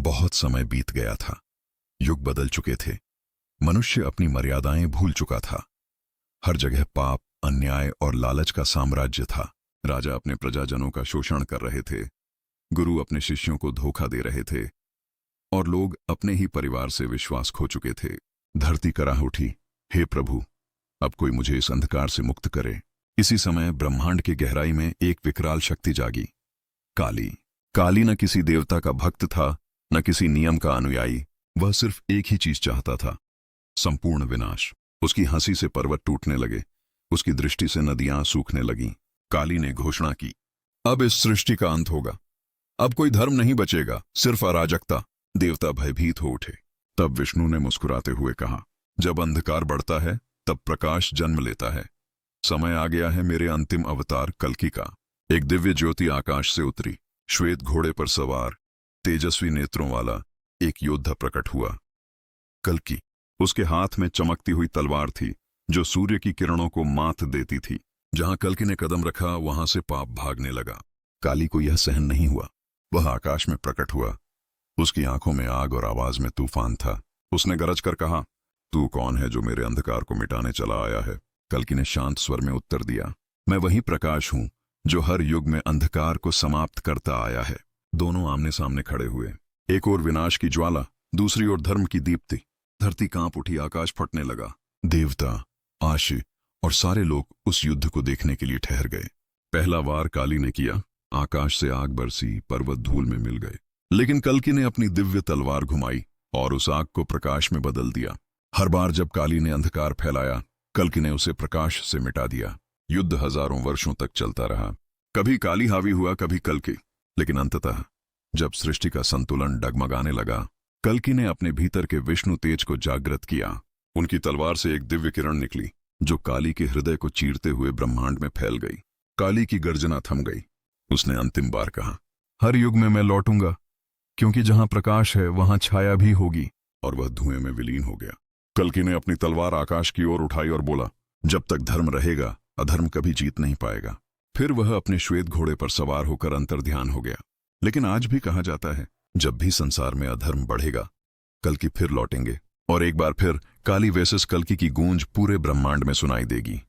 बहुत समय बीत गया था। युग बदल चुके थे। मनुष्य अपनी मर्यादाएं भूल चुका था। हर जगह पाप, अन्याय और लालच का साम्राज्य था। राजा अपने प्रजाजनों का शोषण कर रहे थे, गुरु अपने शिष्यों को धोखा दे रहे थे और लोग अपने ही परिवार से विश्वास खो चुके थे। धरती कराह उठी, हे प्रभु, अब कोई मुझे इस अंधकार से मुक्त करे। इसी समय ब्रह्मांड की गहराई में एक विकराल शक्ति जागी, काली। काली न किसी देवता का भक्त था, न किसी नियम का अनुयायी। वह सिर्फ एक ही चीज चाहता था, संपूर्ण विनाश। उसकी हंसी से पर्वत टूटने लगे, उसकी दृष्टि से नदियां सूखने लगीं। काली ने घोषणा की, अब इस सृष्टि का अंत होगा। अब कोई धर्म नहीं बचेगा, सिर्फ अराजकता। देवता भयभीत हो उठे। तब विष्णु ने मुस्कुराते हुए कहा, जब अंधकार बढ़ता है तब प्रकाश जन्म लेता है। समय आ गया है मेरे अंतिम अवतार कल्कि का। एक दिव्य ज्योति आकाश से उतरी। श्वेत घोड़े पर सवार, तेजस्वी नेत्रों वाला एक योद्धा प्रकट हुआ, कल्कि। उसके हाथ में चमकती हुई तलवार थी जो सूर्य की किरणों को मात देती थी। जहां कल्कि ने कदम रखा वहां से पाप भागने लगा। काली को यह सहन नहीं हुआ। वह आकाश में प्रकट हुआ। उसकी आंखों में आग और आवाज में तूफान था। उसने गरज कर कहा, तू कौन है जो मेरे अंधकार को मिटाने चला आया है? कल्कि ने शांत स्वर में उत्तर दिया, मैं वही प्रकाश हूं जो हर युग में अंधकार को समाप्त करता आया है। दोनों आमने सामने खड़े हुए। एक ओर विनाश की ज्वाला, दूसरी ओर धर्म की दीप्ति। धरती कांप उठी, आकाश फटने लगा। देवता, आशी और सारे लोग उस युद्ध को देखने के लिए ठहर गए। पहला वार काली ने किया। आकाश से आग बरसी, पर्वत धूल में मिल गए। लेकिन कल्कि ने अपनी दिव्य तलवार घुमाई और उस आग को प्रकाश में बदल दिया। हर बार जब काली ने अंधकार फैलाया, कल्कि ने उसे प्रकाश से मिटा दिया। युद्ध हजारों वर्षों तक चलता रहा। कभी काली हावी हुआ, कभी कल्कि। लेकिन अंततः जब सृष्टि का संतुलन डगमगाने लगा, कल्कि ने अपने भीतर के विष्णु तेज को जागृत किया। उनकी तलवार से एक दिव्य किरण निकली जो काली के हृदय को चीरते हुए ब्रह्मांड में फैल गई। काली की गर्जना थम गई। उसने अंतिम बार कहा, हर युग में मैं लौटूंगा, क्योंकि जहां प्रकाश है वहां छाया भी होगी। और वह धुएं में विलीन हो गया। कल्कि ने अपनी तलवार आकाश की ओर उठाई और बोला, जब तक धर्म रहेगा अधर्म कभी जीत नहीं पाएगा। फिर वह अपने श्वेत घोड़े पर सवार होकर अंतर्ध्यान हो गया। लेकिन आज भी कहा जाता है, जब भी संसार में अधर्म बढ़ेगा, कल्कि फिर लौटेंगे और एक बार फिर काली वर्सेस कल्कि की गूंज पूरे ब्रह्मांड में सुनाई देगी।